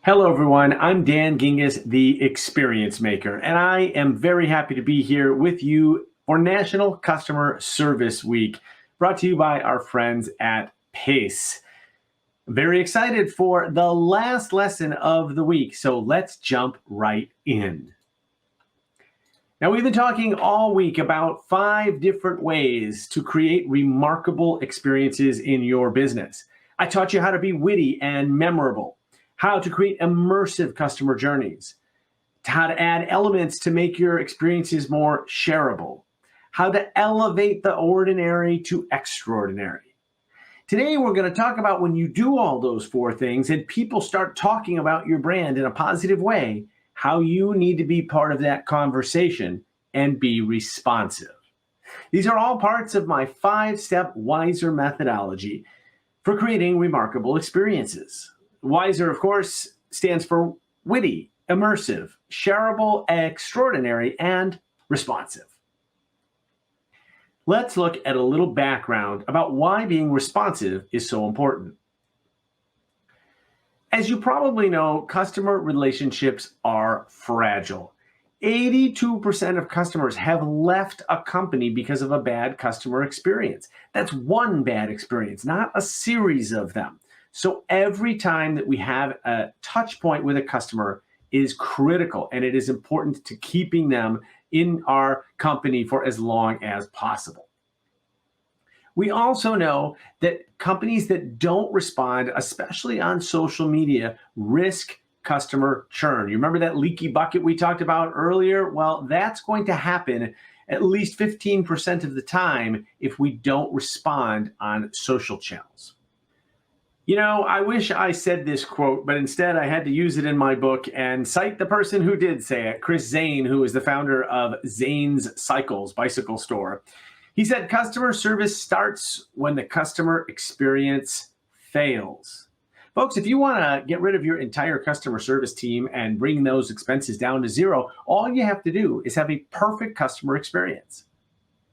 Hello, everyone. I'm Dan Gingiss, the Experience Maker, and I am very happy to be here with you for National Customer Service Week, brought to you by our friends at PACE. Very excited for the last lesson of the week, so let's jump right in. Now, we've been talking all week about 5 different ways to create remarkable experiences in your business. I taught you how to be witty and memorable, how to create immersive customer journeys, how to add elements to make your experiences more shareable, how to elevate the ordinary to extraordinary. Today, we're going to talk about when you do all those 4 things and people start talking about your brand in a positive way, how you need to be part of that conversation and be responsive. These are all parts of my 5-step WISER methodology for creating remarkable experiences. WISER, of course, stands for witty, immersive, shareable, extraordinary, and responsive. Let's look at a little background about why being responsive is so important. As you probably know, customer relationships are fragile. 82% of customers have left a company because of a bad customer experience. That's one bad experience, not a series of them. So every time that we have a touch point with a customer is critical, and it is important to keeping them in our company for as long as possible. We also know that companies that don't respond, especially on social media, risk customer churn. You remember that leaky bucket we talked about earlier? Well, that's going to happen at least 15% of the time if we don't respond on social channels. You know, I wish I said this quote, but instead I had to use it in my book and cite the person who did say it, Chris Zane, who is the founder of Zane's Cycles bicycle store. He said, customer service starts when the customer experience fails. Folks, if you want to get rid of your entire customer service team and bring those expenses down to 0, all you have to do is have a perfect customer experience.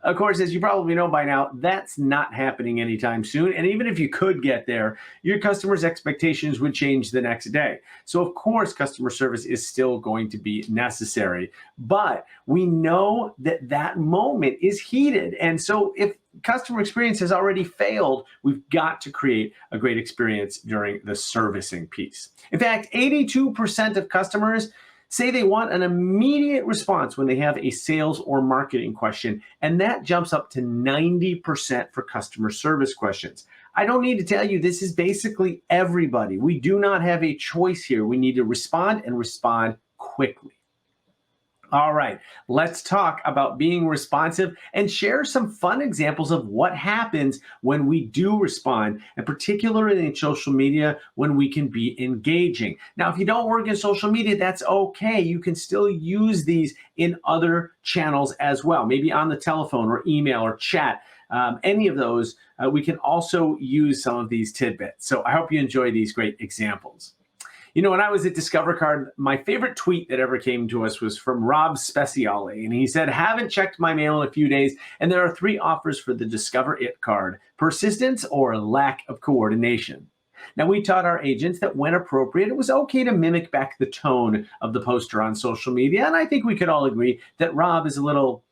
Of course, as you probably know by now, that's not happening anytime soon. And even if you could get there, your customers' expectations would change the next day. So of course, customer service is still going to be necessary. But we know that that moment is heated. And so if customer experience has already failed, we've got to create a great experience during the servicing piece. In fact, 82% of customers say they want an immediate response when they have a sales or marketing question, and that jumps up to 90% for customer service questions. I don't need to tell you, this is basically everybody. We do not have a choice here. We need to respond and respond quickly. All right, let's talk about being responsive and share some fun examples of what happens when we do respond, and particularly in social media when we can be engaging. Now, if you don't work in social media, that's okay. You can still use these in other channels as well, maybe on the telephone or email or chat. Any of those, we can also use some of these tidbits. So I hope you enjoy these great examples. You know, when I was at Discover Card, my favorite tweet that ever came to us was from Rob Speciale. And he said, haven't checked my mail in a few days, and there are 3 offers for the Discover It card: persistence or lack of coordination. Now, we taught our agents that when appropriate, it was okay to mimic back the tone of the poster on social media. And I think we could all agree that Rob is a little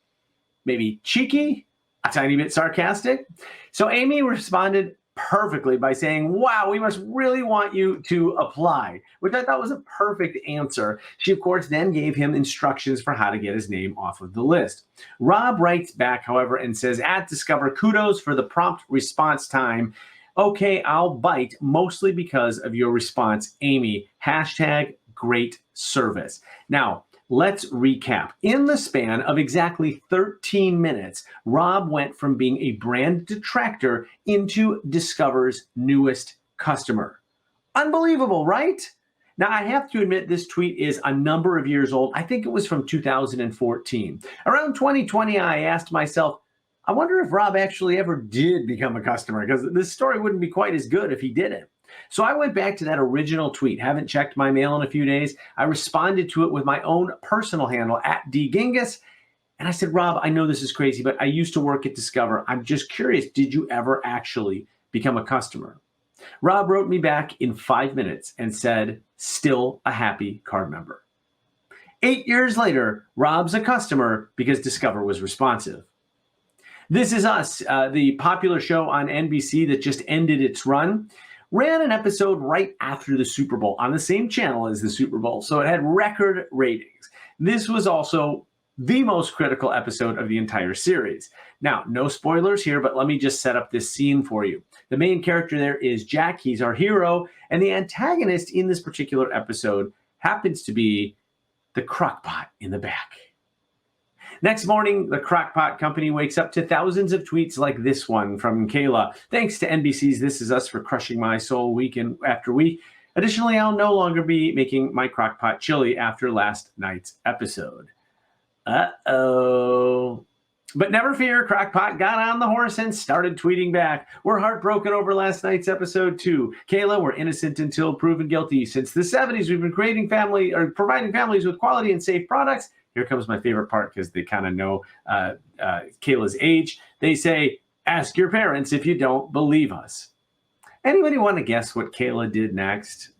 maybe cheeky, a tiny bit sarcastic. So Amy responded perfectly by saying, wow, we must really want you to apply, which I thought was a perfect answer. She, of course, then gave him instructions for how to get his name off of the list. Rob writes back, however, and says, at Discover, kudos for the prompt response time. Okay, I'll bite, mostly because of your response, Amy. Hashtag great service. Now, let's recap. In the span of exactly 13 minutes, Rob went from being a brand detractor into Discover's newest customer. Unbelievable, right? Now, I have to admit this tweet is a number of years old. I think it was from 2014. Around 2020, I asked myself, I wonder if Rob actually ever did become a customer, because this story wouldn't be quite as good if he didn't. So I went back to that original tweet, haven't checked my mail in a few days. I responded to it with my own personal handle, @dgingiss. And I said, Rob, I know this is crazy, but I used to work at Discover. I'm just curious, did you ever actually become a customer? Rob wrote me back in 5 minutes and said, still a happy card member. 8 years later, Rob's a customer because Discover was responsive. This Is Us, the popular show on NBC that just ended its run, ran an episode right after the Super Bowl on the same channel as the Super Bowl, so it had record ratings. This was also the most critical episode of the entire series. Now, no spoilers here, but let me just set up this scene for you. The main character there is Jack. He's our hero, and the antagonist in this particular episode happens to be the crockpot in the back. Next morning, the Crockpot Company wakes up to thousands of tweets like this one from Kayla. Thanks to NBC's This Is Us for crushing my soul week after week. Additionally, I'll no longer be making my crockpot chili after last night's episode. Uh-oh. But never fear, Crockpot got on the horse and started tweeting back. We're heartbroken over last night's episode too. Kayla, we're innocent until proven guilty. Since the 70s, we've been providing families with quality and safe products. Here comes my favorite part because they kind of know Kayla's age. They say, ask your parents if you don't believe us. Anybody want to guess what Kayla did next?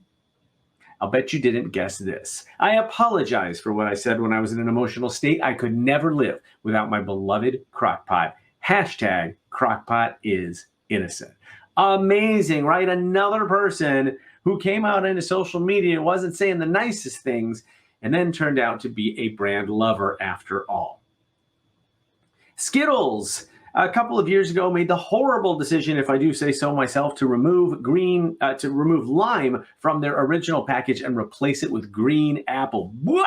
I'll bet you didn't guess this. I apologize for what I said when I was in an emotional state. I could never live without my beloved crockpot. Hashtag crockpot is innocent. Amazing, right? Another person who came out into social media, wasn't saying the nicest things, and then turned out to be a brand lover after all. Skittles, a couple of years ago, made the horrible decision, if I do say so myself, to remove lime from their original package and replace it with green apple. Blah!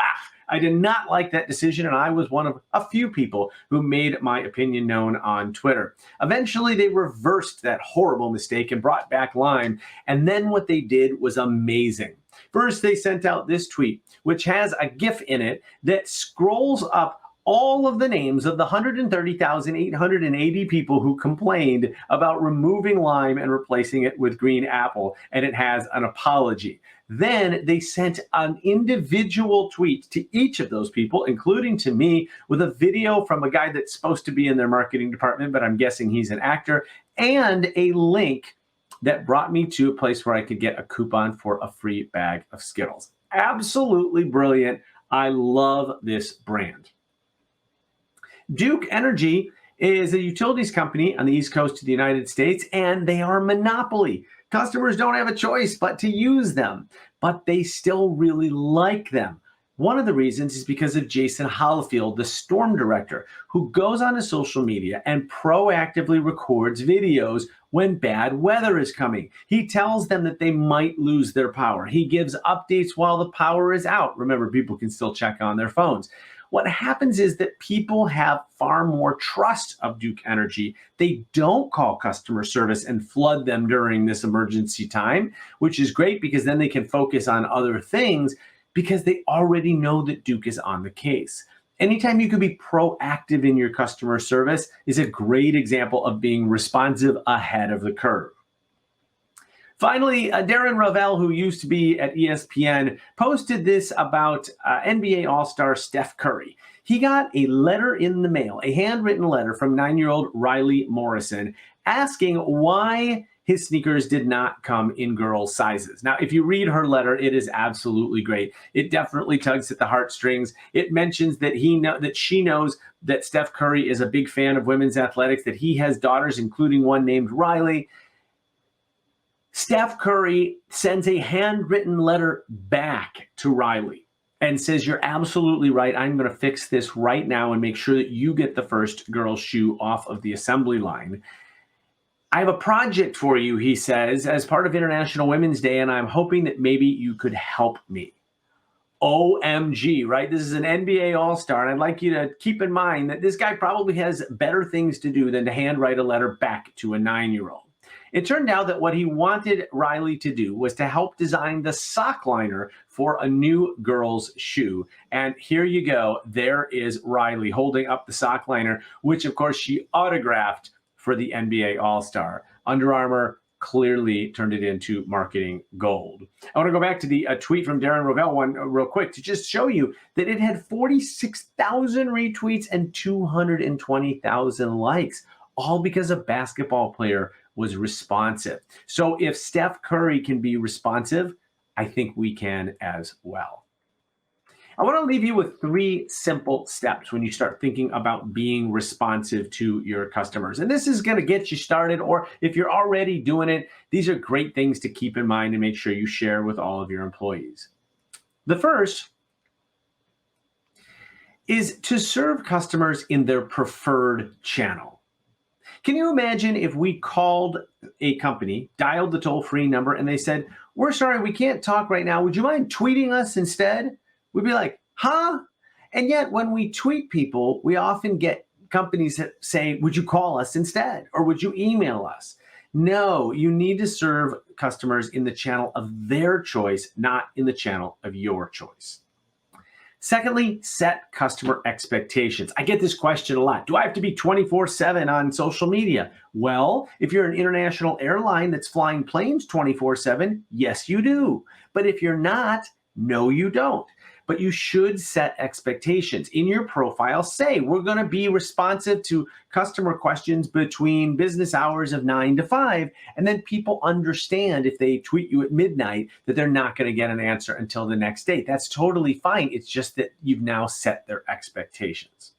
I did not like that decision, and I was one of a few people who made my opinion known on Twitter. Eventually, they reversed that horrible mistake and brought back lime, and then what they did was amazing. First, they sent out this tweet, which has a GIF in it that scrolls up all of the names of the 130,880 people who complained about removing lime and replacing it with green apple, and it has an apology. Then they sent an individual tweet to each of those people, including to me, with a video from a guy that's supposed to be in their marketing department, but I'm guessing he's an actor, and a link that brought me to a place where I could get a coupon for a free bag of Skittles. Absolutely brilliant. I love this brand. Duke Energy is a utilities company on the East Coast of the United States, and they are a monopoly. Customers don't have a choice but to use them, but they still really like them. One of the reasons is because of Jason Hollifield, the storm director, who goes on to social media and proactively records videos when bad weather is coming. He tells them that they might lose their power. He gives updates while the power is out. Remember, people can still check on their phones. What happens is that people have far more trust of Duke Energy. They don't call customer service and flood them during this emergency time, which is great because then they can focus on other things because they already know that Duke is on the case. Anytime you can be proactive in your customer service is a great example of being responsive ahead of the curve. Finally, Darren Rovell, who used to be at ESPN, posted this about NBA All-Star Steph Curry. He got a letter in the mail, a handwritten letter from 9-year-old Riley Morrison, asking why his sneakers did not come in girls' sizes. Now, if you read her letter, it is absolutely great. It definitely tugs at the heartstrings. It mentions that she knows that Steph Curry is a big fan of women's athletics, that he has daughters, including one named Riley. Steph Curry sends a handwritten letter back to Riley and says, you're absolutely right. I'm going to fix this right now and make sure that you get the first girl's shoe off of the assembly line. I have a project for you, he says, as part of International Women's Day, and I'm hoping that maybe you could help me. OMG, right? This is an NBA All-Star, and I'd like you to keep in mind that this guy probably has better things to do than to handwrite a letter back to a 9-year-old. It turned out that what he wanted Riley to do was to help design the sock liner for a new girl's shoe. And here you go. There is Riley holding up the sock liner, which, of course, she autographed for the NBA All-Star. Under Armour clearly turned it into marketing gold. I want to go back to the tweet from Darren Rovell one real quick to just show you that it had 46,000 retweets and 220,000 likes, all because a basketball player was responsive. So if Steph Curry can be responsive, I think we can as well. I want to leave you with 3 simple steps when you start thinking about being responsive to your customers. And this is going to get you started, or if you're already doing it, these are great things to keep in mind and make sure you share with all of your employees. The first is to serve customers in their preferred channel. Can you imagine if we called a company, dialed the toll-free number, and they said, "We're sorry, we can't talk right now. Would you mind tweeting us instead?" We'd be like, "Huh?" And yet when we tweet people, we often get companies that say, "Would you call us instead?" Or "Would you email us?" No, you need to serve customers in the channel of their choice, not in the channel of your choice. Secondly, set customer expectations. I get this question a lot. Do I have to be 24/7 on social media? Well, if you're an international airline that's flying planes 24/7, yes, you do. But if you're not, no, you don't. But you should set expectations. In your profile, say, we're going to be responsive to customer questions between business hours of 9 to 5. And then people understand if they tweet you at midnight that they're not going to get an answer until the next day. That's totally fine. It's just that you've now set their expectations.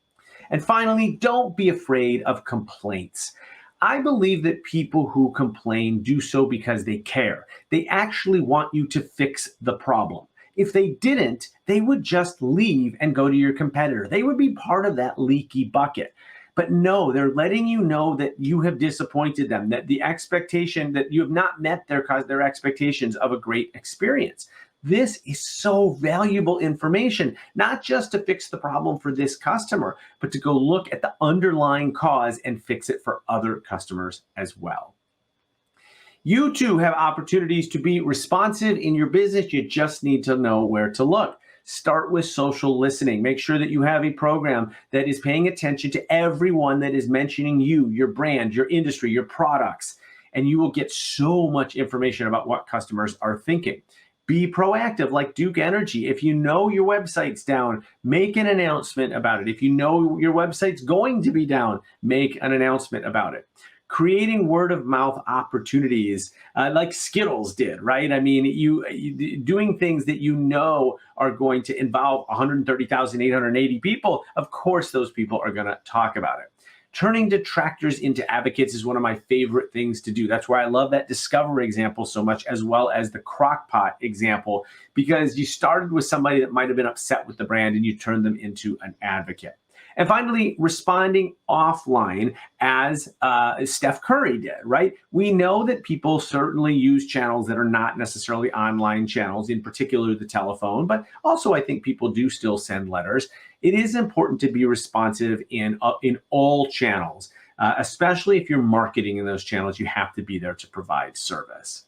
And finally, don't be afraid of complaints. I believe that people who complain do so because they care. They actually want you to fix the problem. If they didn't, they would just leave and go to your competitor. They would be part of that leaky bucket. But no, they're letting you know that you have disappointed them, that the expectation that you have not met their expectations of a great experience. This is so valuable information, not just to fix the problem for this customer, but to go look at the underlying cause and fix it for other customers as well. You too have opportunities to be responsive in your business. You just need to know where to look. Start with social listening. Make sure that you have a program that is paying attention to everyone that is mentioning you, your brand, your industry, your products, and you will get so much information about what customers are thinking. Be proactive, like Duke Energy. If you know your website's down, make an announcement about it. If you know your website's going to be down, make an announcement about it. Creating word of mouth opportunities like Skittles did, right? I mean, you doing things that you know are going to involve 130,880 people. Of course, those people are going to talk about it. Turning detractors into advocates is one of my favorite things to do. That's why I love that Discover example so much, as well as the Crock-Pot example, because you started with somebody that might have been upset with the brand and you turned them into an advocate. And finally, responding offline as Steph Curry did, right? We know that people certainly use channels that are not necessarily online channels, in particular the telephone, but also I think people do still send letters. It is important to be responsive in all channels, especially if you're marketing in those channels. You have to be there to provide service.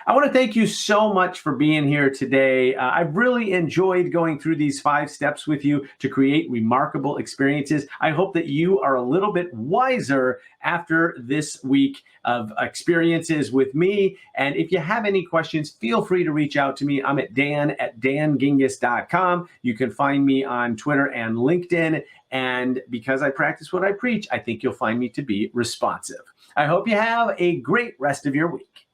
I want to thank you so much for being here today. I've really enjoyed going through these 5 steps with you to create remarkable experiences. I hope that you are a little bit wiser after this week of experiences with me. And if you have any questions, feel free to reach out to me. I'm at dan@dangingiss.com. You can find me on Twitter and LinkedIn. And because I practice what I preach, I think you'll find me to be responsive. I hope you have a great rest of your week.